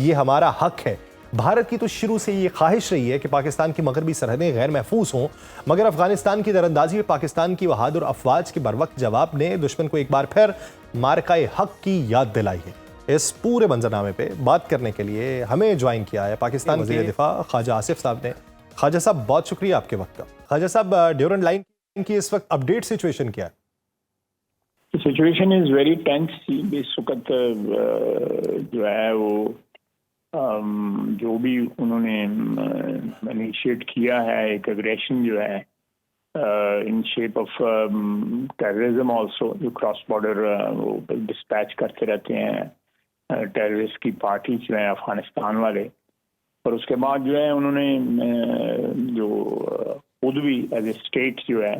یہ ہمارا حق ہے. بھارت کی تو شروع سے یہ خواہش رہی ہے کہ پاکستان کی مغربی سرحدیں غیر محفوظ ہوں، مگر افغانستان کی دراندازی میں پاکستان کی بہادر افواج کے بروقت جواب نے دشمن کو ایک بار پھر معرکہ حق کی یاد دلائی ہے. اس پورے منظرنامے پہ بات کرنے کے لیے ہمیں جوائن کیا ہے پاکستان وزیر دفاع خواجہ آصف صاحب نے. خواجہ صاحب بہت شکریہ آپ کے وقت کا. خواجہ صاحب، ڈیورنڈ لائن کی اس وقت اپڈیٹ سچویشن کیا ہے؟ Situation is very tense. اس وقت جو ہے وہ جو بھی انہوں نے انیشیٹ کیا ہے ایک اگریشن جو ہے in shape of terrorism also, جو کراس بارڈر وہ ڈسپیچ کرتے رہتے ہیں ٹیررسٹ کی پارٹیز جو ہیں افغانستان والے. اور اس کے بعد جو ہے انہوں نے جو خود بھی ایز اے اسٹیٹ جو ہے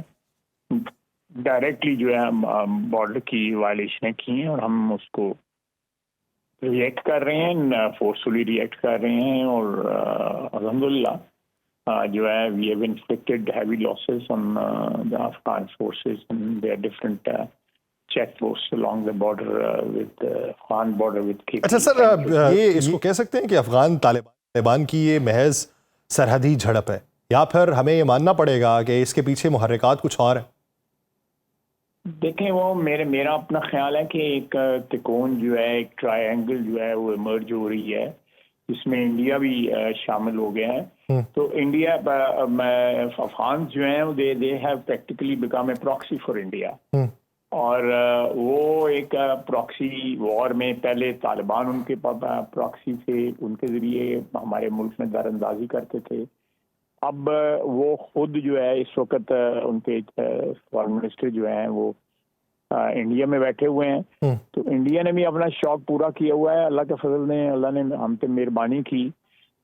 ڈائریکٹلی جو ہے بارڈر کی وائلیشنیں کی ہیں، اور ہم اس کو ریئیکٹ کر رہے ہیں، فورسفلی ریئیکٹ کر رہے ہیں. اور الحمدللہ جو ہے we have inflicted heavy losses on the Afghan forces and their different check posts along the border with Afghan border with KP. اچھا سر، یہ اس کو کہہ سکتے ہیں کہ افغان طالبان کی یہ محض سرحدی جھڑپ ہے، یا پھر ہمیں یہ ماننا پڑے گا کہ اس کے پیچھے محرکات کچھ اور ہیں؟ دیکھیں، وہ میرا اپنا خیال ہے کہ ایک تکون جو ہے، ایک ٹرائی اینگل جو ہے وہ ایمرج ہو رہی ہے، جس میں انڈیا بھی شامل ہو گیا ہے. تو انڈیا افغان جو ہیں they have practically become a proxy for India. اور وہ ایک پراکسی وار میں پہلے طالبان ان کے پراکسی تھے، ان کے ذریعے ہمارے ملک میں دار اندازی کرتے تھے. اب وہ خود جو ہے اس وقت ان کے فارن منسٹر جو ہیں وہ انڈیا میں بیٹھے ہوئے ہیں. تو انڈیا نے بھی اپنا شوق پورا کیا ہوا ہے، اللہ کے فضل نے، اللہ نے ہم پہ مہربانی کی.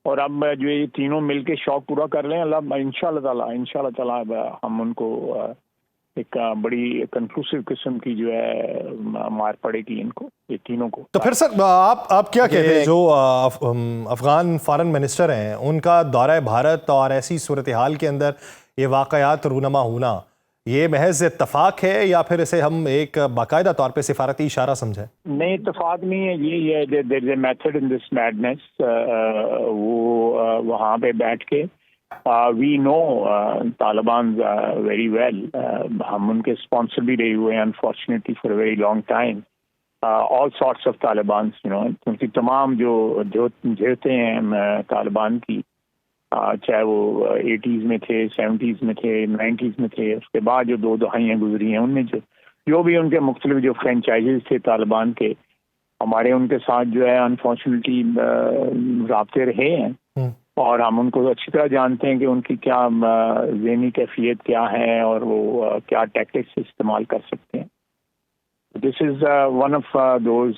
اور اب جو یہ تینوں مل کے شوق پورا کر لیں، اللہ انشاءاللہ تعالی ہم ان کو ایک بڑی کنکلوسیو قسم کی جو ہے مار پڑے گی ان کو، یہ تینوں کو. تو پھر سر آپ کیا کہتے ہیں، جو افغان فارن منسٹر ہیں ان کا دورہ بھارت اور ایسی صورتحال کے اندر یہ واقعات رونما ہونا، یہ محض اتفاق ہے یا پھر اسے ہم ایک باقاعدہ طور پہ سفارتی اشارہ سمجھیں؟ نہیں، اتفاق نہیں ہے، یہ ہے there is a method in this madness. وہ وہاں پہ بیٹھ کے we know Taliban very well. ہم ان کے اسپانسر بھی رہے ہوئے ہیں unfortunately for a very long time. All sorts of Taliban, کیونکہ تمام جو جھڑتے ہیں طالبان کی، چاہے وہ 80s میں تھے، 70s میں تھے، 90s میں تھے، اس کے بعد جو 2 دہائیاں گزری ہیں، ان میں جو بھی ان کے مختلف جو فرینچائزز تھے طالبان کے، ہمارے ان کے ساتھ جو ہے انفارچونیٹلی رابطے رہے ہیں. اور ہم ان کو اچھی طرح جانتے ہیں کہ ان کی کیا ذہنی کیفیت کیا ہے اور وہ کیا ٹیکٹکس استعمال کر سکتے ہیں. دس از ون آف دوز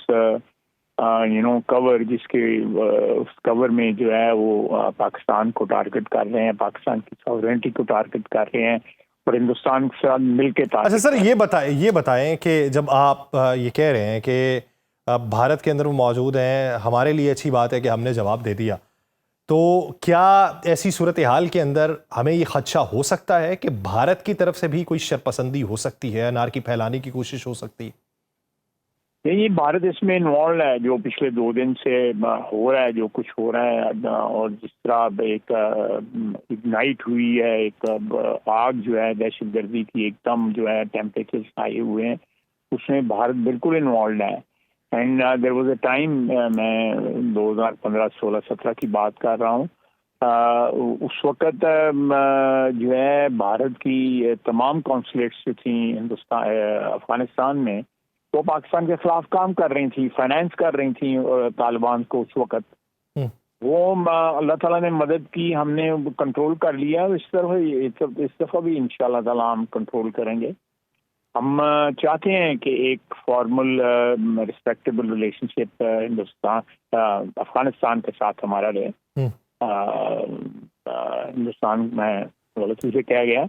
کور، جس کے کور میں جو ہے وہ پاکستان کو ٹارگٹ کر رہے ہیں، پاکستان کی ساورینٹی کو ٹارگٹ کر رہے ہیں، اور ہندوستان کے ساتھ مل کے ٹارگٹ. اچھا سر، یہ بتائیں کہ جب آپ یہ کہہ رہے ہیں کہ بھارت کے اندر وہ موجود ہیں، ہمارے لیے اچھی بات ہے کہ ہم نے جواب دے دیا، تو کیا ایسی صورتحال کے اندر ہمیں یہ خدشہ ہو سکتا ہے کہ بھارت کی طرف سے بھی کوئی شرپسندی ہو سکتی ہے، انارکی پھیلانے کی کوشش ہو سکتی ہے؟ یہ بھارت اس میں انوالو ہے، جو پچھلے 2 دن سے ہو رہا ہے، جو کچھ ہو رہا ہے، اور جس طرح ایک اگنائٹ ہوئی ہے، ایک آگ جو ہے دہشت گردی کی ایک دم جو ہے ٹیمپریچر آئے ہوئے ہیں، اس میں بھارت بالکل انوالوڈ ہے. And there was a time, میں 2015 16 17 کی بات کر رہا ہوں، اس وقت جو ہے بھارت کی تمام کونسلیٹس جو تھیں افغانستان میں، وہ پاکستان کے خلاف کام کر رہی تھی، فائنینس کر رہی تھیں طالبان کو. اس وقت وہ اللہ تعالیٰ نے مدد کی، ہم نے کنٹرول کر لیا. اس دفعہ بھی انشاءاللہ تعالیٰ ہم کنٹرول کریں گے. ہم چاہتے ہیں کہ ایک فارمل ریسپیکٹیبل ریلیشن شپ افغانستان کے ساتھ ہمارا رہے. ہندوستان میں غلطی سے کہا گیا،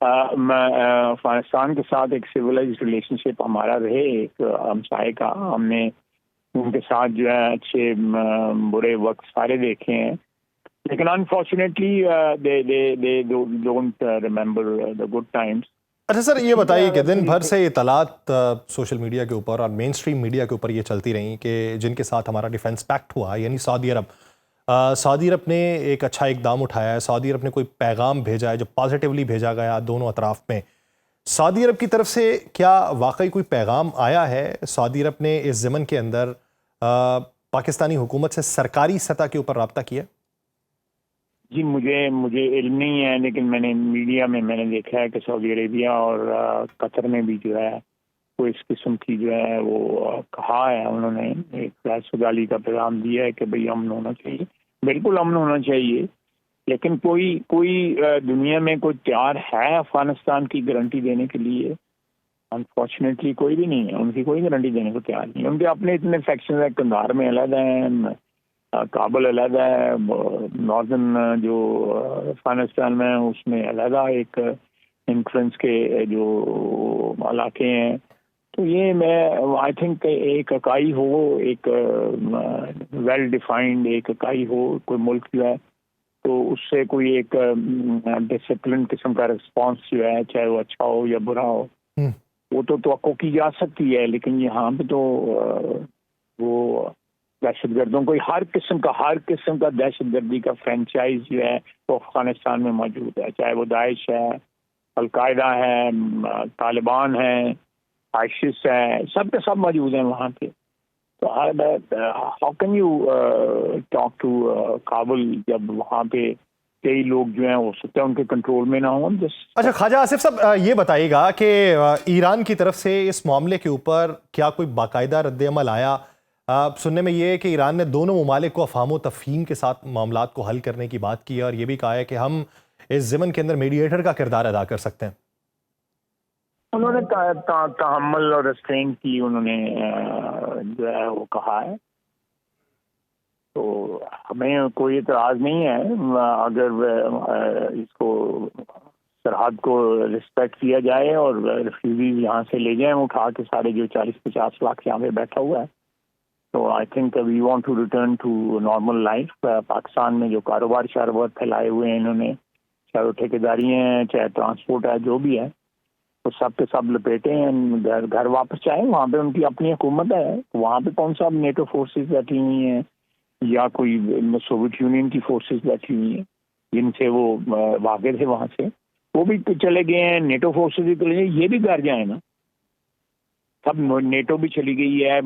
افغانستان کے ساتھ ایک سویلائزڈ ریلیشن شپ ہمارا رہے، ایک ہمسائے کا. ہم نے ان کے ساتھ جو ہے اچھے برے وقت سارے دیکھے ہیں، لیکن unfortunately they don't remember the good times. اچھا سر، یہ بتائیے کہ دن بھر سے اطلاعات سوشل میڈیا کے اوپر اور مین سٹریم میڈیا کے اوپر یہ چلتی رہیں کہ جن کے ساتھ ہمارا ڈیفنس پیکٹ ہوا، یعنی سعودی عرب نے ایک اچھا اقدام اٹھایا ہے، سعودی عرب نے کوئی پیغام بھیجا ہے جو پازیٹیولی بھیجا گیا دونوں اطراف میں. سعودی عرب کی طرف سے کیا واقعی کوئی پیغام آیا ہے؟ سعودی عرب نے اس ضمن کے اندر پاکستانی حکومت سے سرکاری سطح کے اوپر رابطہ کیا؟ جی مجھے علم نہیں ہے، لیکن میں نے میڈیا میں نے دیکھا ہے کہ سعودی عربیہ اور قطر میں بھی جو ہے وہ اس قسم کی جو ہے وہ کہا ہے، انہوں نے ایک رائے کا پیغام دیا ہے کہ بھئی امن ہونا چاہیے. بالکل امن ہونا چاہیے، لیکن کوئی دنیا میں کوئی تیار ہے افغانستان کی گارنٹی دینے کے لیے؟ انفارچونیٹلی کوئی بھی نہیں ہے، ان کی کوئی گارنٹی دینے کو تیار نہیں ہے. ان کے اپنے اتنے فیکشن ہیں، کندھار میں علیحدہ ہیں، کابل علیحدہ ہے، ناردرن جو افغانستان میں اس میں علیحدہ ایک انفلوئنس کے جو علاقے ہیں. تو یہ میں آئی تھنک ایک اکائی ہو، ایک ویل ڈیفائنڈ ایک اکائی ہو کوئی ملک جو ہے، تو اس سے کوئی ایک ڈسپلن قسم کا رسپانس جو ہے، چاہے وہ اچھا ہو یا برا ہو، وہ تو توقع کی جا سکتی ہے. لیکن یہاں پہ تو وہ دہشت گردوں کو ہر قسم کا دہشت گردی کا فرینچائز جو ہے وہ افغانستان میں موجود ہے، چاہے وہ داعش ہے، القاعدہ ہے، طالبان ہے، آئسس ہے، سب کے سب موجود ہیں وہاں پہ. تو how can you talk to Kabul جب وہاں پہ کئی لوگ جو ہیں ہو سکتا ہے ان کے کنٹرول میں نہ ہوں. اچھا خواجہ آصف صاحب، یہ بتائیے گا کہ ایران کی طرف سے اس معاملے کے اوپر کیا کوئی باقاعدہ رد عمل آیا؟ سننے میں یہ ہے کہ ایران نے دونوں ممالک کو افہام و تفہیم کے ساتھ معاملات کو حل کرنے کی بات کی ہے، اور یہ بھی کہا ہے کہ ہم اس ضمن کے اندر میڈیٹر کا کردار ادا کر سکتے ہیں. انہوں نے تحمل اور ریسٹرین کی انہوں نے جو ہے وہ کہا ہے. تو ہمیں کوئی اعتراض نہیں ہے اگر اس کو سرحد کو رسپیکٹ کیا جائے اور ریفیوجیز یہاں سے لے جائیں اٹھا کے سارے جو 40-50 لاکھ یہاں پہ بیٹھا ہوا ہے. تو I think we want to return to normal life. Pakistan میں جو کاروبار شاروبار پھیلائے ہوئے ہیں انہوں نے، چاہے وہ ٹھیکیداری ہیں، چاہے ٹرانسپورٹ ہے، جو بھی ہے، وہ سب کے سب لپیٹے ہیں، گھر واپس چاہیں. وہاں پہ ان کی اپنی حکومت ہے، وہاں پہ کون سا نیٹو فورسز بیٹھی ہوئی ہیں یا کوئی سوویت یونین کی فورسز بیٹھی ہوئی ہیں جن سے وہ واقع تھے، وہاں سے وہ بھی چلے گئے ہیں، نیٹو فورسز بھی چلے گئے، یہ بھی گھر جائیں نا. سب نیٹو بھی چلی گئی ہے،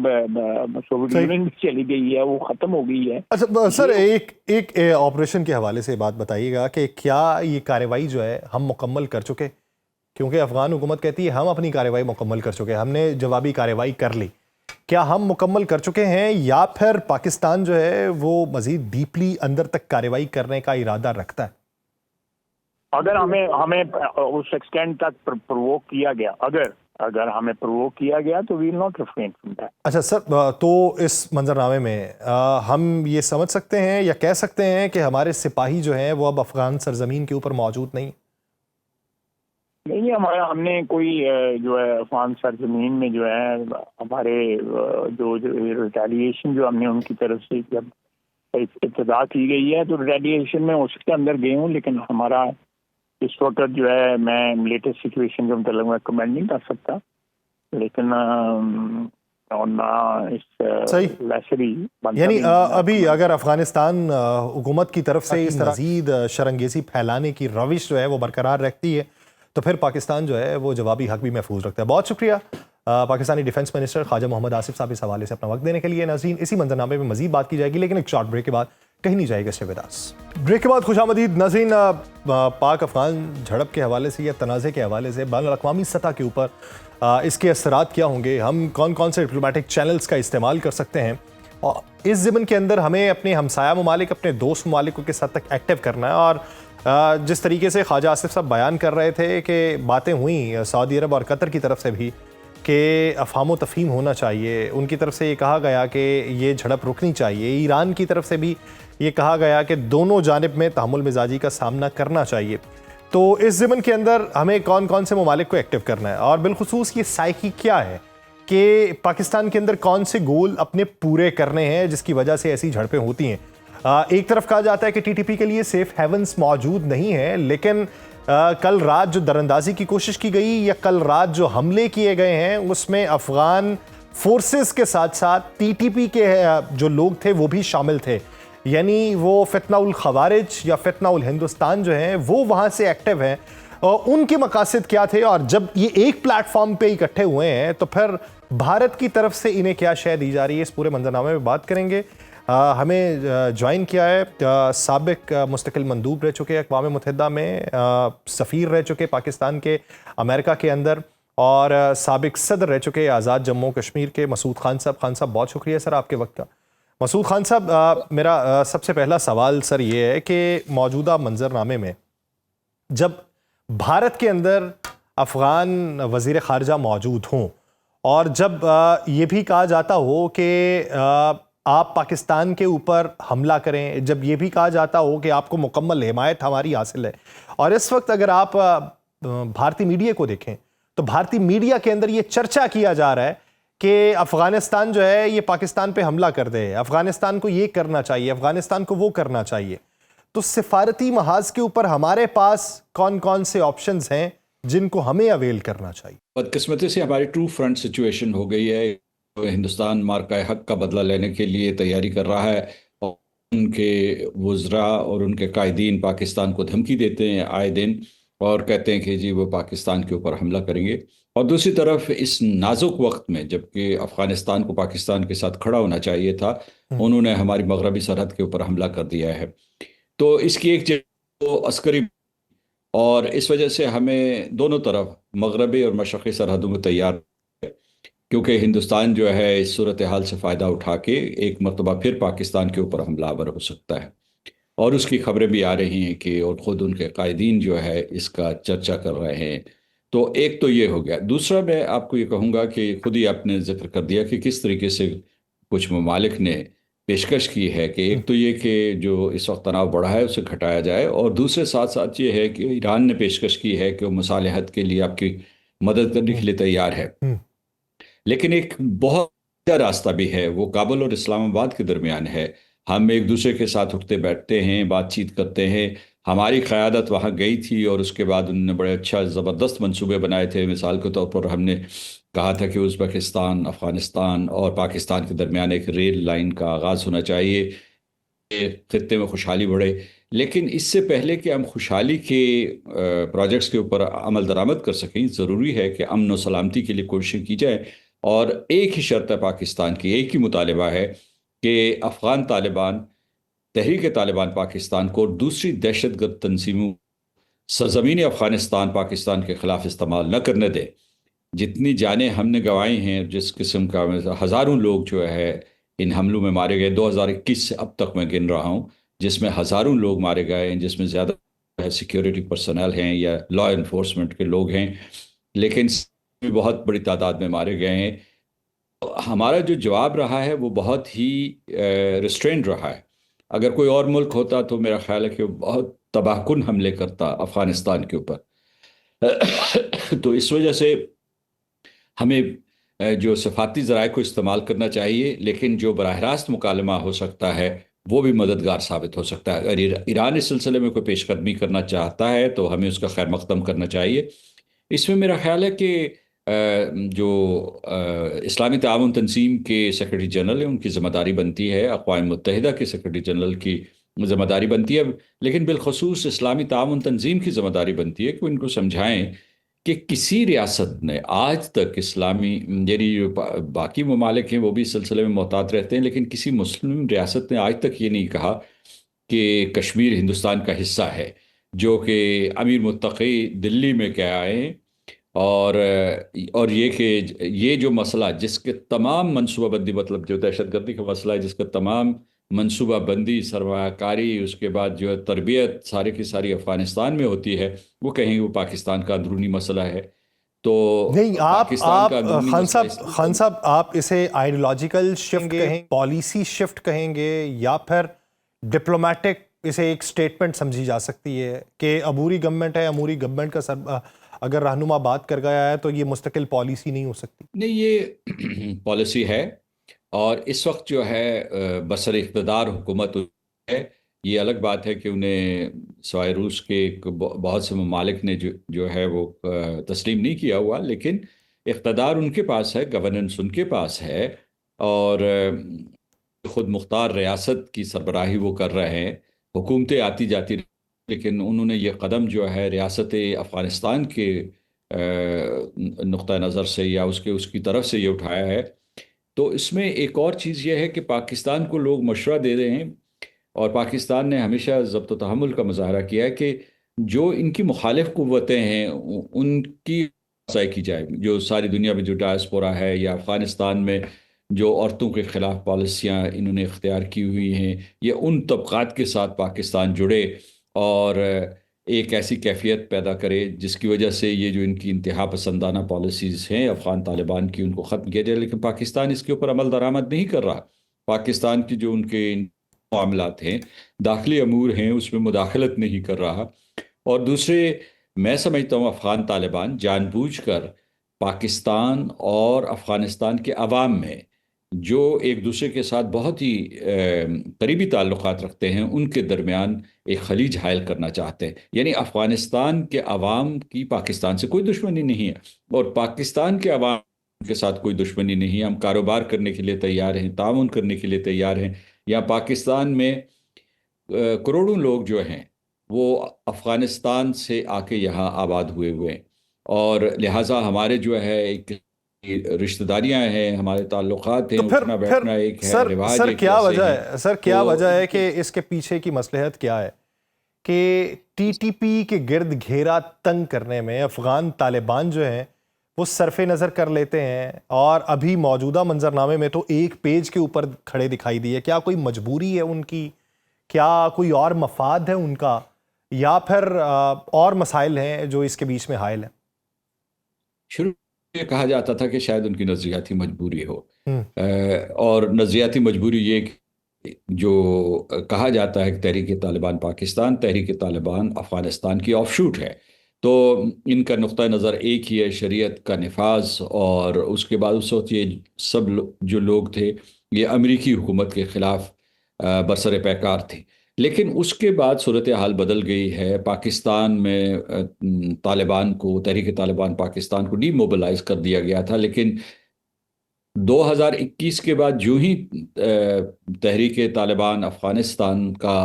سوویت یونین بھی چلی گئی ہے، وہ ختم ہو گئی ہے. اچھا سر، ایک آپریشن کے حوالے سے بات بتائیے گا کہ کیا یہ کارروائی جو ہے ہم مکمل کر چکے؟ کیونکہ افغان حکومت کہتی ہے ہم اپنی کارروائی مکمل کر چکے، ہم نے جوابی کارروائی کر لی. کیا ہم مکمل کر چکے ہیں یا پھر پاکستان جو ہے وہ مزید ڈیپلی اندر تک کارروائی کرنے کا ارادہ رکھتا ہے؟ اگر ہمیں اس ایکسٹینٹ تک پرووک کیا گیا، اگر ہمیں پرووک کیا گیا تو we will not refrain from that. اچھا سر، تو اس منظرنامے میں ہم یہ سمجھ سکتے ہیں یا کہہ سکتے ہیں کہ ہمارے سپاہی جو ہیں وہ اب افغان سرزمین کے اوپر موجود نہیں؟ نہیں، ہم نے کوئی جو ہے افغان سرزمین میں جو ہے ہمارے جو ریٹیلیشن جو ہم نے ان کی طرف سے جب ابتدا کی گئی ہے تو ریٹیلیشن میں اس کے اندر گئے ہوں، لیکن ہمارا اس وقت جو ہے میں لیٹسٹ سچویشن کے متعلق میں کمنٹ نہیں کر سکتا. لیکن یعنی ابھی اگر افغانستان حکومت کی طرف سے اس طرح مزید شرنگیزی پھیلانے کی روش جو ہے وہ برقرار رکھتی ہے تو پھر پاکستان جو ہے وہ جوابی حق بھی محفوظ رکھتا ہے. بہت شکریہ پاکستانی ڈیفنس منسٹر خواجہ محمد آصف صاحب اس حوالے سے اپنا وقت دینے کے لیے. ناظرین، اسی منظرنامے میں مزید بات کی جائے گی، لیکن ایک شارٹ بریک کے بعد کہیں نہیں جائے گا. Stay with us. بریک کے بعد خوش آمدید. ناظرین، پاک افغان جھڑپ کے حوالے سے یا تنازع کے حوالے سے بین الاقوامی سطح کے اوپر اس کے اثرات کیا ہوں گے، ہم کون کون سے ڈپلومیٹک چینلز کا استعمال کر سکتے ہیں، اور اس ضمن کے اندر ہمیں اپنے ہمسایہ ممالک، اپنے دوست ممالک کے ساتھ تک ایکٹیو کرنا ہے. اور جس طریقے سے خواجہ آصف صاحب بیان کر رہے تھے کہ باتیں ہوئیں سعودی عرب اور قطر کی طرف سے بھی کہ افہام و تفہیم ہونا چاہیے، ان کی طرف سے یہ کہا گیا کہ یہ جھڑپ رکنی چاہیے. ایران کی طرف سے بھی یہ کہا گیا کہ دونوں جانب میں تحمل مزاجی کا سامنا کرنا چاہیے. تو اس ضمن کے اندر ہمیں کون کون سے ممالک کو ایکٹیو کرنا ہے، اور بالخصوص یہ سائیکی کیا ہے کہ پاکستان کے اندر کون سے گول اپنے پورے کرنے ہیں جس کی وجہ سے ایسی جھڑپیں ہوتی ہیں. ایک طرف کہا جاتا ہے کہ ٹی ٹی پی کے لیے سیف ہیونز موجود نہیں ہے، لیکن کل رات جو دراندازی کی کوشش کی گئی یا کل رات جو حملے کیے گئے ہیں اس میں افغان فورسز کے ساتھ ساتھ ٹی ٹی پی کے جو لوگ تھے وہ بھی شامل تھے، یعنی وہ فتنہ الخوارج یا فتنہ الہندوستان جو ہیں وہ وہاں سے ایکٹیو ہیں، اور ان کے مقاصد کیا تھے، اور جب یہ ایک پلیٹ فارم پہ اکٹھے ہوئے ہیں تو پھر بھارت کی طرف سے انہیں کیا شے دی جا رہی ہے، اس پورے منظرنامے میں بات کریں گے۔ ہمیں جوائن کیا ہے سابق مستقل مندوب رہ چکے اقوام متحدہ میں، سفیر رہ چکے پاکستان کے امریکہ کے اندر، اور سابق صدر رہ چکے آزاد جموں کشمیر کے مسعود خان صاحب۔ خان صاحب بہت شکریہ سر آپ کے وقت کا۔ مسعود خان صاحب، میرا سب سے پہلا سوال سر یہ ہے کہ موجودہ منظرنامے میں جب بھارت کے اندر افغان وزیر خارجہ موجود ہوں اور جب یہ بھی کہا جاتا ہو کہ آپ پاکستان کے اوپر حملہ کریں، جب یہ بھی کہا جاتا ہو کہ آپ کو مکمل حمایت ہماری حاصل ہے، اور اس وقت اگر آپ بھارتی میڈیا کو دیکھیں تو بھارتی میڈیا کے اندر یہ چرچا کیا جا رہا ہے کہ افغانستان جو ہے یہ پاکستان پہ حملہ کر دے، افغانستان کو یہ کرنا چاہیے، افغانستان کو وہ کرنا چاہیے، تو سفارتی محاذ کے اوپر ہمارے پاس کون کون سے آپشنز ہیں جن کو ہمیں اویل کرنا چاہیے؟ بدقسمتی سے ہماری ٹرو فرنٹ سچویشن ہو گئی ہے۔ ہندوستان مارکہ حق کا بدلہ لینے کے لیے تیاری کر رہا ہے، اور ان کے وزراء اور ان کے قائدین پاکستان کو دھمکی دیتے ہیں آئے دن، اور کہتے ہیں کہ جی وہ پاکستان کے اوپر حملہ کریں گے۔ اور دوسری طرف اس نازک وقت میں جبکہ افغانستان کو پاکستان کے ساتھ کھڑا ہونا چاہیے تھا، انہوں نے ہماری مغربی سرحد کے اوپر حملہ کر دیا ہے۔ تو اس کی ایک جگہ عسکری، اور اس وجہ سے ہمیں دونوں طرف مغربی اور مشرقی سرحدوں کو تیار، کیونکہ ہندوستان جو ہے اس صورتحال سے فائدہ اٹھا کے ایک مرتبہ پھر پاکستان کے اوپر حملہ آور ہو سکتا ہے، اور اس کی خبریں بھی آ رہی ہیں کہ اور خود ان کے قائدین جو ہے اس کا چرچا کر رہے ہیں۔ تو ایک تو یہ ہو گیا۔ دوسرا میں آپ کو یہ کہوں گا کہ خود ہی آپ نے ذکر کر دیا کہ کس طریقے سے کچھ ممالک نے پیشکش کی ہے کہ ایک تو یہ کہ جو اس وقت تناؤ بڑھا ہے اسے گھٹایا جائے، اور دوسرے ساتھ ساتھ یہ ہے کہ ایران نے پیشکش کی ہے کہ وہ مصالحت کے لیے آپ کی مدد کرنے کے لیے تیار ہے، لیکن ایک بہت بڑا راستہ بھی ہے، وہ کابل اور اسلام آباد کے درمیان ہے۔ ہم ایک دوسرے کے ساتھ اٹھتے بیٹھتے ہیں، بات چیت کرتے ہیں، ہماری قیادت وہاں گئی تھی اور اس کے بعد انہوں نے بڑے اچھا زبردست منصوبے بنائے تھے۔ مثال کے طور پر ہم نے کہا تھا کہ ازبکستان، افغانستان اور پاکستان کے درمیان ایک ریل لائن کا آغاز ہونا چاہیے، خطے میں خوشحالی بڑھے۔ لیکن اس سے پہلے کہ ہم خوشحالی کے پروجیکٹس کے اوپر عمل درآمد کر سکیں، ضروری ہے کہ امن و سلامتی کے لیے کوشش کی جائے، اور ایک ہی شرط ہے پاکستان کی، ایک ہی مطالبہ ہے کہ افغان طالبان، تحریک طالبان پاکستان کو اور دوسری دہشت گرد تنظیموں سرزمین افغانستان پاکستان کے خلاف استعمال نہ کرنے دے۔ جتنی جانیں ہم نے گنوائی ہیں، جس قسم کا ہزاروں لوگ جو ہے ان حملوں میں مارے گئے، 2021 سے اب تک میں گن رہا ہوں، جس میں ہزاروں لوگ مارے گئے ہیں، جس میں زیادہ سیکیورٹی پرسنل ہیں یا لا انفورسمنٹ کے لوگ ہیں، لیکن بہت بڑی تعداد میں مارے گئے ہیں۔ ہمارا جو جواب رہا ہے وہ بہت ہی ریسٹرینڈ رہا ہے۔ اگر کوئی اور ملک ہوتا تو میرا خیال ہے کہ وہ بہت تباہ کن حملے کرتا افغانستان کے اوپر۔ تو اس وجہ سے ہمیں جو سفارتی ذرائع کو استعمال کرنا چاہیے، لیکن جو براہ راست مکالمہ ہو سکتا ہے وہ بھی مددگار ثابت ہو سکتا ہے۔ اگر ایران اس سلسلے میں کوئی پیش قدمی کرنا چاہتا ہے تو ہمیں اس کا خیر مقدم کرنا چاہیے۔ اس میں میرا خیال ہے کہ جو اسلامی تعاون تنظیم کے سیکرٹری جنرل ہیں ان کی ذمہ داری بنتی ہے، اقوام متحدہ کے سیکرٹری جنرل کی ذمہ داری بنتی ہے، لیکن بالخصوص اسلامی تعاون تنظیم کی ذمہ داری بنتی ہے کہ ان کو سمجھائیں کہ کسی ریاست نے آج تک اسلامی، یعنی جو باقی ممالک ہیں وہ بھی اس سلسلے میں محتاط رہتے ہیں، لیکن کسی مسلم ریاست نے آج تک یہ نہیں کہا کہ کشمیر ہندوستان کا حصہ ہے، جو کہ امیر متقی دلی میں کہہ آئے ہیں، اور یہ کہ یہ جو مسئلہ جس کے تمام منصوبہ بندی، مطلب جو دہشت گردی کا مسئلہ ہے جس کا تمام منصوبہ بندی، سرمایہ کاری، اس کے بعد جو ہے تربیت ساری کی ساری افغانستان میں ہوتی ہے، وہ کہیں وہ پاکستان کا اندرونی مسئلہ ہے۔ تو نہیں، آپ خان صاحب آپ اسے آئیڈیولوجیکل شفٹ کہیں، پالیسی شفٹ کہیں گے، یا پھر ڈپلومیٹک اسے ایک سٹیٹمنٹ سمجھی جا سکتی ہے کہ عبوری گورنمنٹ ہے، عبوری گورنمنٹ کا اگر رہنما بات کر گیا ہے تو یہ مستقل پالیسی نہیں ہو سکتی؟ نہیں، یہ پالیسی ہے، اور اس وقت جو ہے بسر اقتدار حکومت ہے یہ الگ بات ہے کہ انہیں سوائے روس کے بہت سے ممالک نے جو ہے وہ تسلیم نہیں کیا ہوا، لیکن اقتدار ان کے پاس ہے، گورننس ان کے پاس ہے، اور خود مختار ریاست کی سربراہی وہ کر رہے ہیں، حکومتیں آتی جاتی لیکن انہوں نے یہ قدم جو ہے ریاست افغانستان کے نقطہ نظر سے یا اس کی طرف سے یہ اٹھایا ہے۔ تو اس میں ایک اور چیز یہ ہے کہ پاکستان کو لوگ مشورہ دے رہے ہیں، اور پاکستان نے ہمیشہ ضبط و تحمل کا مظاہرہ کیا ہے کہ جو ان کی مخالف قوتیں ہیں ان کی رسائی کی جائے، جو ساری دنیا میں جو ڈائسپورا ہے یا افغانستان میں جو عورتوں کے خلاف پالیسیاں انہوں نے اختیار کی ہوئی ہیں، یہ ان طبقات کے ساتھ پاکستان جڑے اور ایک ایسی کیفیت پیدا کرے جس کی وجہ سے یہ جو ان کی انتہا پسندانہ پالیسیز ہیں افغان طالبان کی، ان کو ختم کیا جائے۔ لیکن پاکستان اس کے اوپر عمل درآمد نہیں کر رہا۔ پاکستان کی جو ان کے معاملات ہیں، داخلی امور ہیں، اس میں مداخلت نہیں کر رہا۔ اور دوسرے، میں سمجھتا ہوں افغان طالبان جان بوجھ کر پاکستان اور افغانستان کے عوام میں جو ایک دوسرے کے ساتھ بہت ہی قریبی تعلقات رکھتے ہیں ان کے درمیان ایک خلیج حائل کرنا چاہتے ہیں۔ یعنی افغانستان کے عوام کی پاکستان سے کوئی دشمنی نہیں ہے، اور پاکستان کے عوام کے ساتھ کوئی دشمنی نہیں ہے۔ ہم کاروبار کرنے کے لیے تیار ہیں، تعاون کرنے کے لیے تیار ہیں۔ یا پاکستان میں کروڑوں لوگ جو ہیں وہ افغانستان سے آ کے یہاں آباد ہوئے ہیں، اور لہٰذا ہمارے جو ہے ایک رشتہ داریاں ہیں، ہمارے تعلقات ہیں، اٹھنا بیٹھنا ایک ہے، رواج سر ایک کیا ایسے وجہ ہیں۔ ہے سر کیا وجہ ہے کہ اس کے پیچھے کی مصلحت کیا ہے کہ ٹی ٹی پی کے گرد گھیرا تنگ کرنے میں افغان طالبان جو ہیں وہ صرف نظر کر لیتے ہیں، اور ابھی موجودہ منظرنامے میں تو ایک پیج کے اوپر کھڑے دکھائی دیے؟ کیا کوئی مجبوری ہے ان کی؟ کیا کوئی اور مفاد ہے ان کا، یا پھر اور مسائل ہیں جو اس کے بیچ میں حائل ہیں؟ شروع میں کہا جاتا تھا کہ شاید ان کی نظریاتی مجبوری ہو، اور نظریاتی مجبوری یہ کہ جو کہا جاتا ہے کہ تحریک طالبان پاکستان تحریک طالبان افغانستان کی آف شوٹ ہے، تو ان کا نقطہ نظر ایک ہی ہے، شریعت کا نفاذ، اور اس کے بعد اس وقت یہ سب جو لوگ تھے یہ امریکی حکومت کے خلاف برسر پیکار تھے۔ لیکن اس کے بعد صورتحال بدل گئی ہے۔ پاکستان میں طالبان کو، تحریک طالبان پاکستان کو ڈی موبلائز کر دیا گیا تھا، لیکن 2021 کے بعد جو ہی تحریک طالبان افغانستان کا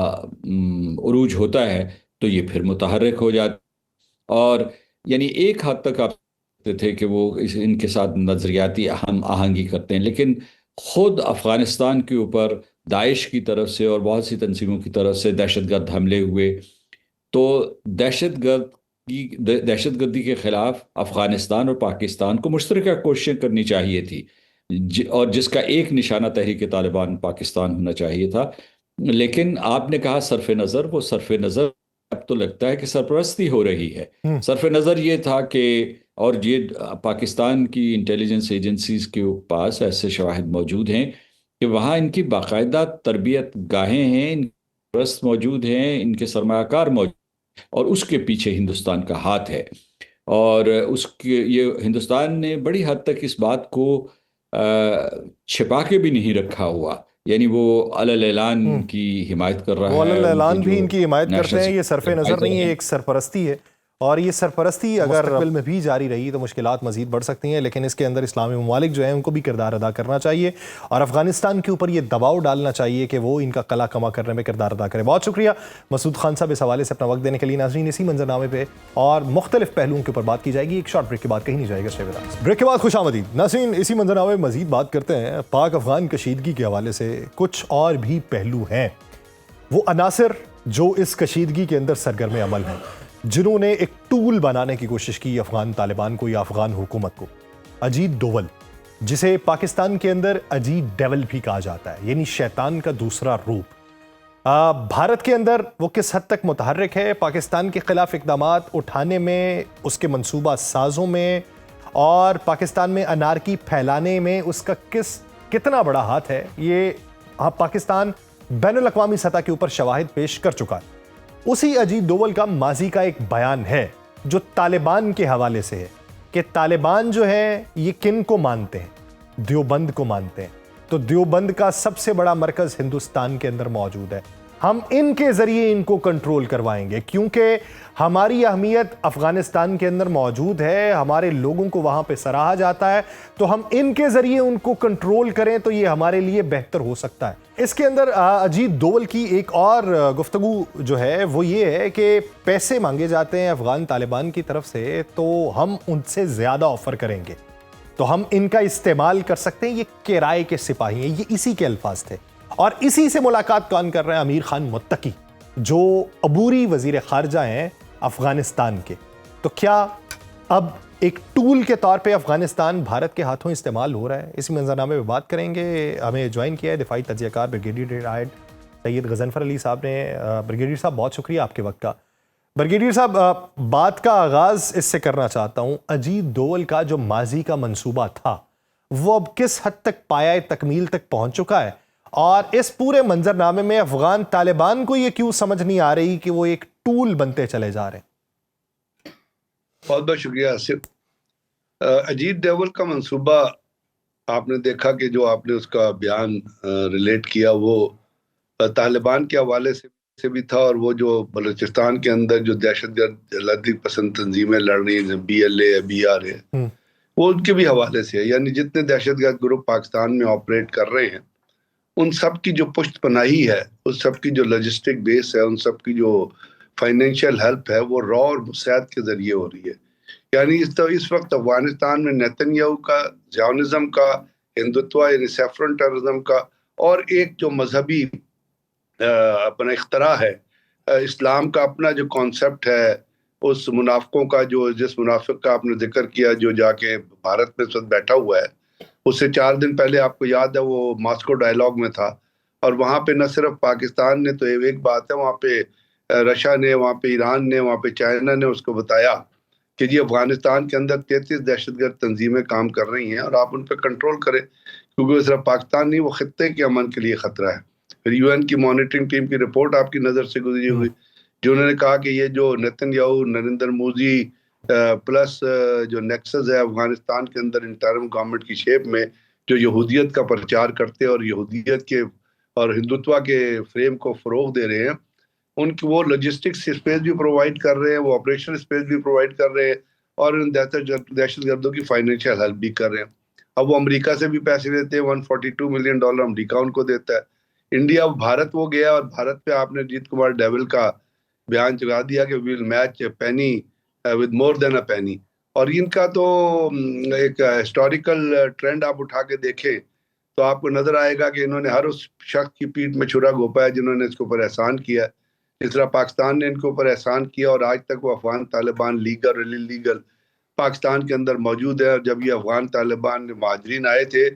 عروج ہوتا ہے تو یہ پھر متحرک ہو جاتا، اور یعنی ایک حد تک آپ سکتے تھے کہ وہ ان کے ساتھ نظریاتی ہم آہنگی کرتے ہیں، لیکن خود افغانستان کے اوپر داعش کی طرف سے اور بہت سی تنظیموں کی طرف سے دہشت گرد حملے ہوئے، تو دہشت گردی کے خلاف افغانستان اور پاکستان کو مشترکہ کوششیں کرنی چاہیے تھی، اور جس کا ایک نشانہ تحریک طالبان پاکستان ہونا چاہیے تھا۔ لیکن آپ نے کہا صرف نظر، وہ صرف نظر اب تو لگتا ہے کہ سرپرستی ہو رہی ہے۔ صرف نظر یہ تھا کہ، اور یہ پاکستان کی انٹیلیجنس ایجنسیز کے پاس ایسے شواہد موجود ہیں کہ وہاں ان کی باقاعدہ تربیت گاہیں ہیں، ان پرست موجود ہیں، ان کے سرمایہ کار موجود ہیں، اور اس کے پیچھے ہندوستان کا ہاتھ ہے۔ اور یہ ہندوستان نے بڑی حد تک اس بات کو چھپا کے بھی نہیں رکھا ہوا، یعنی وہ علی اعلان کی حمایت کر رہا ہے، وہ علی اعلان بھی ان کی حمایت کرتے ہیں۔ یہ صرف نظر نہیں ہے، ایک سرپرستی ہے، اور یہ سرپرستی اگر مستقبل میں بھی جاری رہی تو مشکلات مزید بڑھ سکتی ہیں۔ لیکن اس کے اندر اسلامی ممالک جو ہیں ان کو بھی کردار ادا کرنا چاہیے، اور افغانستان کے اوپر یہ دباؤ ڈالنا چاہیے کہ وہ ان کا قلع کما کرنے میں کردار ادا کرے۔ بہت شکریہ مسعود خان صاحب اس حوالے سے اپنا وقت دینے کے لیے۔ ناظرین، اسی منظرنامے پہ اور مختلف پہلوؤں کے اوپر بات کی جائے گی۔ ایک شارٹ بریک کے بعد کہیں نہیں جائے گا، بریک کے بعد خوش آمدید۔ ناظرین، اسی منظرنامے میں مزید بات کرتے ہیں۔ پاک افغان کشیدگی کے حوالے سے کچھ اور بھی پہلو ہیں، وہ عناصر جو اس کشیدگی کے اندر سرگرم عمل ہیں، جنہوں نے ایک ٹول بنانے کی کوشش کی افغان طالبان کو یا افغان حکومت کو۔ اجیت ڈوول، جسے پاکستان کے اندر اجیت ڈیول بھی کہا جاتا ہے، یعنی شیطان کا دوسرا روپ، بھارت کے اندر وہ کس حد تک متحرک ہے پاکستان کے خلاف اقدامات اٹھانے میں، اس کے منصوبہ سازوں میں، اور پاکستان میں انارکی پھیلانے میں اس کا کتنا بڑا ہاتھ ہے، یہ پاکستان بین الاقوامی سطح کے اوپر شواہد پیش کر چکا ہے۔ اسی اجیت ڈوول کا ماضی کا ایک بیان ہے جو طالبان کے حوالے سے ہے کہ طالبان جو ہے یہ کن کو مانتے ہیں؟ دیوبند کو مانتے ہیں۔ تو دیوبند کا سب سے بڑا مرکز ہندوستان کے اندر موجود ہے۔ ہم ان کے ذریعے ان کو کنٹرول کروائیں گے، کیونکہ ہماری اہمیت افغانستان کے اندر موجود ہے، ہمارے لوگوں کو وہاں پہ سراہا جاتا ہے، تو ہم ان کے ذریعے ان کو کنٹرول کریں تو یہ ہمارے لیے بہتر ہو سکتا ہے۔ اس کے اندر اجیت دوول کی ایک اور گفتگو جو ہے وہ یہ ہے کہ پیسے مانگے جاتے ہیں افغان طالبان کی طرف سے تو ہم ان سے زیادہ آفر کریں گے، تو ہم ان کا استعمال کر سکتے ہیں، یہ کرائے کے سپاہی ہیں، یہ اسی کے الفاظ تھے۔ اور اسی سے ملاقات کون کر رہے ہیں؟ امیر خان متقی، جو عبوری وزیر خارجہ ہیں افغانستان کے۔ تو کیا اب ایک ٹول کے طور پہ افغانستان بھارت کے ہاتھوں استعمال ہو رہا ہے؟ اسی منظرنامے میں بات کریں گے۔ ہمیں جوائن کیا ہے دفاعی تجزیہ کار بریگیڈیئر ریٹائرڈ سید غضنفر علی صاحب نے۔ بریگیڈیئر صاحب بہت شکریہ آپ کے وقت کا۔ بریگیڈیئر صاحب، بات کا آغاز اس سے کرنا چاہتا ہوں، اجیت دوول کا جو ماضی کا منصوبہ تھا وہ اب کس حد تک پایہ تکمیل تک پہنچ چکا ہے، اور اس پورے منظرنامے میں افغان طالبان کو یہ کیوں سمجھ نہیں آ رہی کہ وہ ایک ٹول بنتے چلے جا رہے ہیں؟ بہت بہت شکریہ آصف۔ اجیت ڈوول کا منصوبہ آپ نے دیکھا کہ جو آپ نے اس کا بیان ریلیٹ کیا وہ طالبان کے حوالے سے بھی تھا، اور وہ جو بلوچستان کے اندر جو دہشت گرد لڑکی پسند تنظیمیں لڑ رہی ہیں، BLA BRA، وہ ان کے بھی حوالے سے ہے۔ یعنی جتنے دہشت گرد گروپ پاکستان میں آپریٹ کر رہے ہیں ان سب کی جو پشت پناہی ہے، اس سب کی جو لاجسٹک بیس ہے، ان سب کی جو فائنینشیل ہیلپ ہے، وہ را اور مساعد کے ذریعے ہو رہی ہے۔ یعنی اس وقت افغانستان میں نیتن یاہو کا، زیونزم کا، ہندوتوا یعنی سیفرن ٹیررزم کا، اور ایک جو مذہبی اپنا اختراع ہے، اسلام کا اپنا جو کانسیپٹ ہے، اس منافقوں کا جس منافق کا آپ نے ذکر کیا جو جا کے بھارت میں اس وقت بیٹھا ہوا ہے، اس سے 4 دن پہلے آپ کو یاد ہے وہ ماسکو ڈائیلاگ میں تھا، اور وہاں پہ نہ صرف پاکستان نے تو ایک بات ہے، وہاں پہ رشیا نے، وہاں پہ ایران نے، وہاں پہ چائنا نے اس کو بتایا کہ جی افغانستان کے اندر 33 دہشت گرد تنظیمیں کام کر رہی ہیں اور آپ ان پہ کنٹرول کریں، کیونکہ صرف پاکستان نہیں، وہ خطے کے امن کے لیے خطرہ ہے۔ پھر UN کی مانیٹرنگ ٹیم کی رپورٹ آپ کی نظر سے گزری ہوئی، جنہوں نے کہا کہ یہ جو نیتن یاہو، نریندر مودی پلس جو نیکسس ہے افغانستان کے اندر انٹرم گورنمنٹ کی شیپ میں، جو یہودیت کا پرچار کرتے اور یہودیت کے اور ہندوتوا کے فریم کو فروغ دے رہے ہیں، ان کی وہ لاجسٹکس اسپیس بھی پرووائڈ کر رہے ہیں، وہ آپریشنل اسپیس بھی پرووائڈ کر رہے ہیں، اور ان دہشت گردوں کی فائنینشیل ہیلپ بھی کر رہے ہیں۔ اب وہ امریکہ سے بھی پیسے لیتے ہیں، $142 ملین امریکہ ان کو دیتا ہے۔ انڈیا بھارت وہ گیا، اور بھارت پہ آپ نے اجیت کمار ڈوول کا بیان چلا دیا کہ well match a penny with more than a penny, اور ان کا تو ایک ہسٹوریکل ٹرینڈ آپ اٹھا کے دیکھیں تو آپ کو نظر آئے گا کہ انہوں نے ہر اس شخص کی پیٹھ میں چھرا گھونپا ہے جنہوں نے اس کے اوپر احسان کیا ہے۔ اس طرح پاکستان نے ان کے اوپر احسان کیا، اور آج تک وہ افغان طالبان لیگل اور انلیگل پاکستان کے اندر موجود ہے۔ اور جب یہ افغان طالبان مہاجرین آئے تھے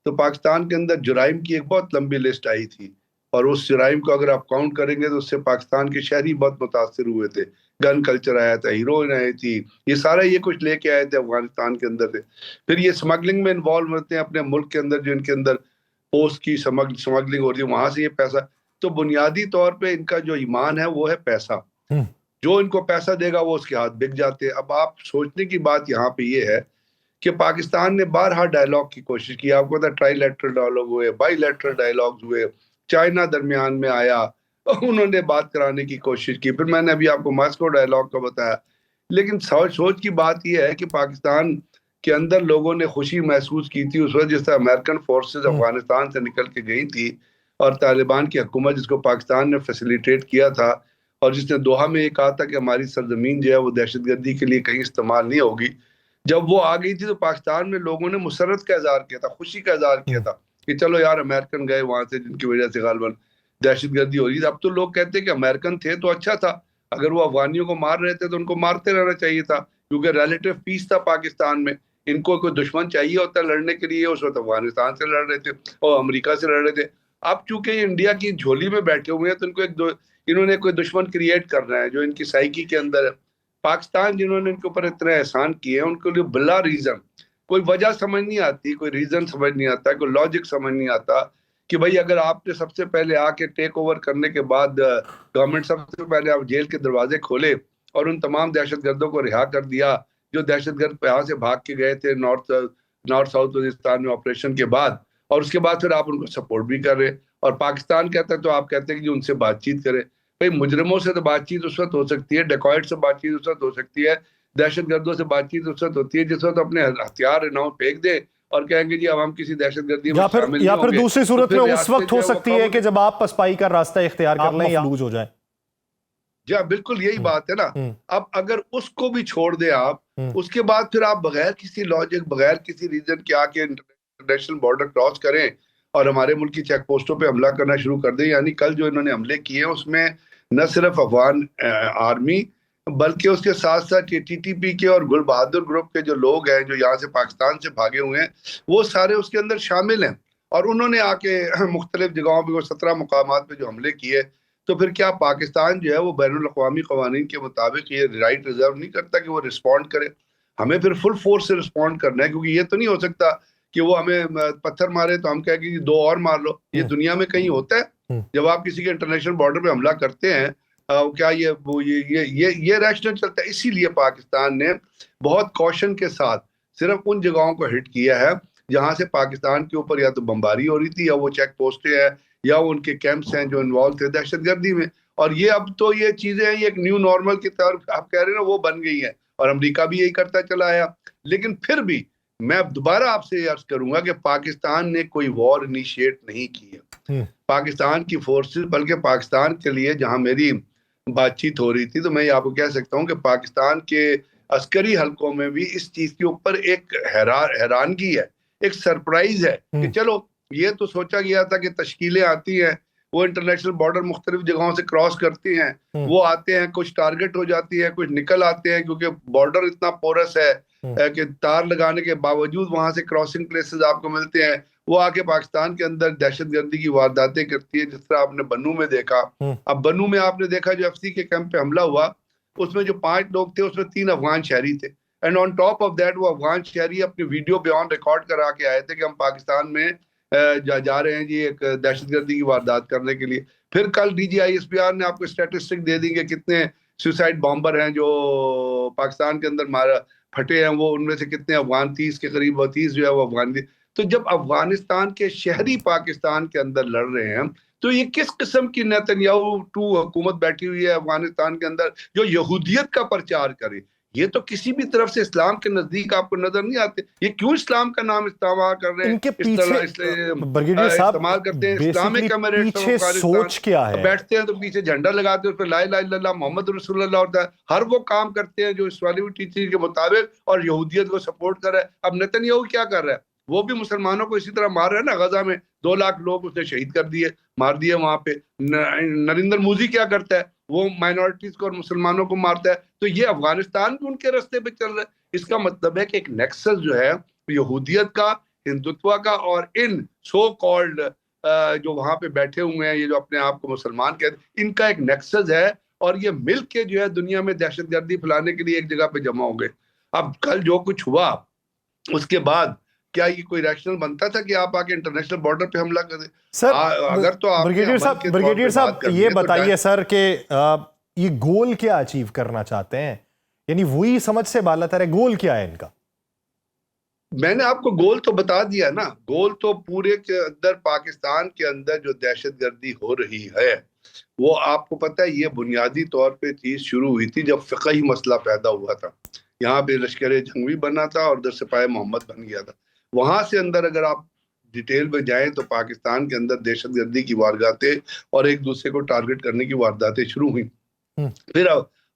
تو پاکستان کے اندر جرائم کی ایک بہت لمبی لسٹ آئی تھی، اور اس جرائم کو اگر آپ کاؤنٹ کریں گے تو اس سے پاکستان کے شہری بہت متاثر ہوئے تھے۔ گن کلچر آیا تھا، ہیروئن آئی تھی، یہ سارا یہ کچھ لے کے آئے تھے افغانستان کے اندر سے۔ پھر یہ سمگلنگ میں انوالو ہوتے ہیں اپنے ملک کے اندر، جو ان کے اندر پوسٹ کی سمگلنگ ہو رہی ہے، وہاں سے یہ پیسہ۔ تو بنیادی طور پہ ان کا جو ایمان ہے وہ ہے پیسہ، جو ان کو پیسہ دے گا وہ اس کے ہاتھ بک جاتے ہیں۔ اب آپ سوچنے کی بات یہاں پہ یہ ہے کہ پاکستان نے بارہا ڈائیلاگ کی کوشش کی، آپ کو پتا ٹرائی لیٹرل ڈائیلاگ ہوئے، بائی لیٹرل ڈائیلاگ ہوئے، چائنا درمیان میں آیا، انہوں نے بات کرانے کی کوشش کی، پھر میں نے ابھی آپ کو ماسکو ڈائیلاگ کا بتایا۔ لیکن سوچ کی بات یہ ہے کہ پاکستان کے اندر لوگوں نے خوشی محسوس کی تھی اس وقت جس طرح امریکن فورسز افغانستان سے نکل کے گئی تھی، اور طالبان کی حکومت جس کو پاکستان نے فیسیلیٹیٹ کیا تھا، اور جس نے دوحہ میں یہ کہا تھا کہ ہماری سرزمین جو ہے وہ دہشت گردی کے لیے کہیں استعمال نہیں ہوگی، جب وہ آ گئی تھی تو پاکستان میں لوگوں نے مسرت کا اظہار کیا تھا، خوشی کا اظہار کیا تھا کہ چلو یار امریکن گئے وہاں سے، جن کی وجہ سے غالباً دہشت گردی ہو رہی تھی۔ اب تو لوگ کہتے ہیں کہ امریکن تھے تو اچھا تھا، اگر وہ افغانیوں کو مار رہے تھے تو ان کو مارتے رہنا چاہیے تھا، کیونکہ ریلیٹیو پیس تھا پاکستان میں۔ ان کو کوئی دشمن چاہیے ہوتا ہے لڑنے کے لیے، اس وقت افغانستان سے لڑ رہے تھے اور امریکہ سے لڑ رہے تھے۔ اب چونکہ یہ انڈیا کی جھولی میں بیٹھے ہوئے ہیں تو ان کو انہوں نے کوئی دشمن کریٹ کرنا ہے جو ان کی سائیکی کے اندر ہے۔ پاکستان جنہوں نے ان کے اوپر اتنے احسان کیے ہیں، ان کے لیے بلا ریزن کوئی وجہ سمجھ نہیں آتی، کوئی ریزن سمجھ نہیں آتا، کوئی لاجک سمجھ نہیں آتا کہ بھائی اگر آپ نے سب سے پہلے آ کے ٹیک اوور کرنے کے بعد گورنمنٹ سب سے پہلے آپ جیل کے دروازے کھولے اور ان تمام دہشت گردوں کو رہا کر دیا جو دہشت گرد یہاں سے بھاگ کے گئے تھے نارتھ ساؤتھ وزیرستان میں آپریشن کے بعد، اور اس کے بعد پھر آپ ان کو سپورٹ بھی کر رہے ہیں، اور پاکستان کہتا ہے تو آپ کہتے ہیں کہ ان سے بات چیت کرے. بھائی مجرموں سے تو بات چیت اس وقت ہو سکتی ہے, ڈیکوائٹ سے بات چیت اس وقت ہو سکتی ہے, دہشت گردوں سے بات چیت اس وقت ہوتی ہے جس وقت اپنے ہتھیار ناؤ پھینک دیں اور کہیں گے جی اب ہم کسی دہشت گردی میں شامل نہیں ہوں گے. یا پھر دوسری صورت میں اس وقت ہو سکتی ہے کہ جب آپ پسپائی کا راستہ اختیار کر لیں یا مفلوج ہو جائیں. جی بالکل یہی بات ہے نا. اب اگر اس کو بھی چھوڑ دیں آپ, اس کے بعد پھر آپ بغیر کسی لاجک, بغیر کسی ریزن کے آ کے انٹرنیشنل بارڈر کراس کریں اور ہمارے ملک کی چیک پوسٹوں پہ حملہ کرنا شروع کر دیں. یعنی کل جو انہوں نے حملے کیے اس میں نہ صرف افغان آرمی بلکہ اس کے ساتھ ساتھ ٹی ٹی پی کے اور گل بہادر گروپ کے جو لوگ ہیں جو یہاں سے پاکستان سے بھاگے ہوئے ہیں وہ سارے اس کے اندر شامل ہیں. اور انہوں نے آ کے مختلف جگہوں پہ 17 مقامات پہ جو حملے کیے, تو پھر کیا پاکستان جو ہے وہ بین الاقوامی قوانین کے مطابق یہ رائٹ ریزرو نہیں کرتا کہ وہ رسپونڈ کرے؟ ہمیں پھر فل فورس سے رسپونڈ کرنا ہے, کیونکہ یہ تو نہیں ہو سکتا کہ وہ ہمیں پتھر مارے تو ہم کہیں کہ 2 اور مار لو. یہ دنیا میں کہیں ہوتا ہے جب آپ کسی کے انٹرنیشنل بارڈر پہ حملہ کرتے ہیں کیا یہ ریشنل چلتا ہے؟ اسی لیے پاکستان نے بہت کوشن کے ساتھ صرف ان جگہوں کو ہٹ کیا ہے جہاں سے پاکستان کے اوپر یا تو بمباری ہو رہی تھی یا وہ چیک پوسٹیں ہیں یا ان کے کیمپس ہیں جو انوالو تھے دہشت گردی میں. اور یہ اب تو یہ چیزیں ہیں, یہ ایک نیو نارمل کی طور آپ کہہ رہے ہیں نا وہ بن گئی ہیں, اور امریکہ بھی یہی کرتا چلا آیا. لیکن پھر بھی میں دوبارہ آپ سے عرض کروں گا کہ پاکستان نے کوئی وار انیشیٹ نہیں کی ہے. پاکستان کی فورسز, بلکہ پاکستان کے لیے جہاں میری بات چیت ہو رہی تھی تو میں یہ آپ کو کہہ سکتا ہوں کہ پاکستان کے عسکری حلقوں میں بھی اس چیز کے اوپر ایک حیرانگی ہے, ایک سرپرائز ہے کہ چلو یہ تو سوچا گیا تھا کہ تشکیلیں آتی ہیں, وہ انٹرنیشنل بارڈر مختلف جگہوں سے کراس کرتی ہیں, وہ آتے ہیں, کچھ ٹارگٹ ہو جاتی ہے, کچھ نکل آتے ہیں, کیونکہ بارڈر اتنا پورس ہے کہ تار لگانے کے باوجود وہاں سے کراسنگ پلیسز آپ کو ملتے ہیں. وہ آ کے پاکستان کے اندر دہشت گردی کی وارداتیں کرتی ہے, جس طرح آپ نے بنو میں دیکھا. اب بنو میں آپ نے دیکھا جو ایف سی کے کیمپ پہ حملہ ہوا, اس میں جو 5 لوگ تھے اس میں 3 افغان شہری تھے. And on top of that وہ افغان شہری اپنی ویڈیو پہ آن ریکارڈ کرا کے آئے تھے کہ ہم پاکستان میں جا رہے ہیں جی ایک دہشت گردی کی واردات کرنے کے لیے. پھر کل D G I S P R نے آپ کو اسٹیٹسٹک دے دی کہ کتنے سوسائڈ بامبر ہیں جو پاکستان کے اندر پھٹے ہیں, وہ ان میں سے کتنے افغان, 30 کے قریب 30 جو ہے وہ افغان. تو جب افغانستان کے شہری پاکستان کے اندر لڑ رہے ہیں تو یہ کس قسم کی نیتنیاہو 2 حکومت بیٹھی ہوئی ہے افغانستان کے اندر جو یہودیت کا پرچار کرے؟ یہ تو کسی بھی طرف سے اسلام کے نزدیک آپ کو نظر نہیں آتے. یہ کیوں اسلام کا نام استعمال کر رہے ہیں, ان کے پیچھے استعمال کرتے ہیں اسلامک پیچھے سوچ کیا ہے؟ بیٹھتے ہیں تو پیچھے جھنڈا لگاتے ہیں, اس پہ لا الہ الا اللہ محمد رسول اللہ ہوتا ہے. ہر وہ کام کرتے ہیں جو اسلامی ٹیچنگ کے مطابق اور یہودیت کو سپورٹ کر رہا ہے. اب نیتنیاہو کیا کر رہا ہے؟ وہ بھی مسلمانوں کو اسی طرح مار رہا ہے نا. غزہ میں 2 لاکھ لوگ اس نے شہید کر دیے, مار دیے وہاں پہ. نریندر مودی کیا کرتا ہے؟ وہ مائنورٹیز کو اور مسلمانوں کو مارتا ہے. تو یہ افغانستان بھی ان کے راستے پہ چل رہا ہے. اس کا مطلب ہے کہ ایک نیکسس جو ہے یہودیت کا, ہندوتوا کا اور ان سو کالڈ جو وہاں پہ بیٹھے ہوئے ہیں, یہ جو اپنے آپ کو مسلمان کہتے ہیں, ان کا ایک نیکسس ہے. اور یہ مل کے جو ہے دنیا میں دہشت گردی پھیلانے کے لیے ایک جگہ پہ جمع ہو گئے. اب کل جو کچھ ہوا اس کے بعد کیا یہ کوئی ریشنل بنتا تھا کہ آپ آکے انٹرنیشنل بارڈر پہ حملہ کر دیں؟ سر اگر تو آپ بریگیڈیئر صاحب یہ بتائیے سر کہ یہ گول کیا اچیو کرنا چاہتے ہیں؟ یعنی وہی سمجھ سے بالاتر ہے, گول کیا ہے ان کا؟ میں نے آپ کو گول تو بتا دیا نا. گول تو پورے کے اندر پاکستان کے اندر جو دہشت گردی ہو رہی ہے وہ آپ کو پتہ ہے یہ بنیادی طور پہ چیز شروع ہوئی تھی جب فقہی مسئلہ پیدا ہوا تھا. یہاں پہ لشکر جنگ بھی بنا تھا اور ادھر سپاہ محمد بن گیا تھا. وہاں سے اندر اگر آپ ڈیٹیل میں جائیں تو پاکستان کے اندر دہشت گردی کی وارداتیں اور ایک دوسرے کو ٹارگٹ کرنے کی وارداتیں شروع ہوئیں. پھر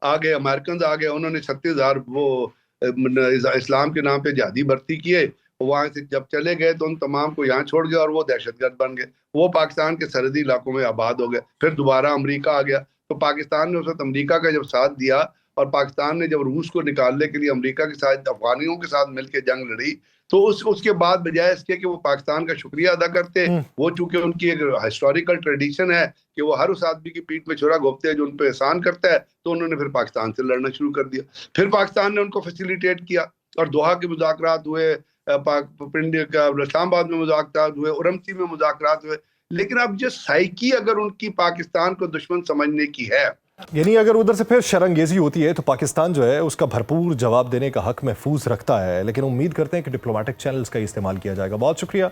آگے امریکنز آگے, انہوں نے 36,000 وہ اسلام کے نام پہ جہادی بھرتی کیے. وہاں سے جب چلے گئے تو ان تمام کو یہاں چھوڑ گئے اور وہ دہشت گرد بن گئے. وہ پاکستان کے سرحدی علاقوں میں آباد ہو گئے. پھر دوبارہ امریکہ آ گیا تو پاکستان نے اس وقت امریکہ کا جب ساتھ دیا اور پاکستان نے جب روس کو نکالنے کے لیے امریکہ کے ساتھ افغانیوں کے ساتھ مل کے جنگ لڑی تو اس کے بعد بجائے اس کے کہ وہ پاکستان کا شکریہ ادا کرتے, وہ چونکہ ان کی ایک ہسٹوریکل ٹریڈیشن ہے کہ وہ ہر اس آدمی کی پیٹھ پہ چھرا گھوپتے ہیں جو ان پہ احسان کرتا ہے, تو انہوں نے پھر پاکستان سے لڑنا شروع کر دیا. پھر پاکستان نے ان کو فیسیلیٹیٹ کیا اور دوحہ کے مذاکرات ہوئے, اسلام آباد میں مذاکرات ہوئے, اورمچی میں مذاکرات ہوئے. لیکن اب جو سائیکی اگر ان کی پاکستان کو دشمن سمجھنے کی ہے, یعنی اگر ادھر سے پھر شرنگیزی ہوتی ہے تو پاکستان جو ہے اس کا بھرپور جواب دینے کا حق محفوظ رکھتا ہے, لیکن امید کرتے ہیں کہ ڈپلومیٹک چینلز کا استعمال کیا جائے گا. بہت شکریہ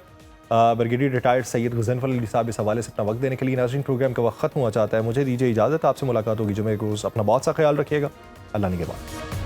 بریگیڈیئر ریٹائرڈ سید غضنفر علی صاحب اس حوالے سے اپنا وقت دینے کے لیے. ناظرین پروگرام کا وقت ختم ہوا چاہتا ہے, مجھے دیجیے اجازت, آپ سے ملاقات ہوگی جمعے کے روز. اپنا بہت سا خیال رکھیے گا. اللہ نگہبان.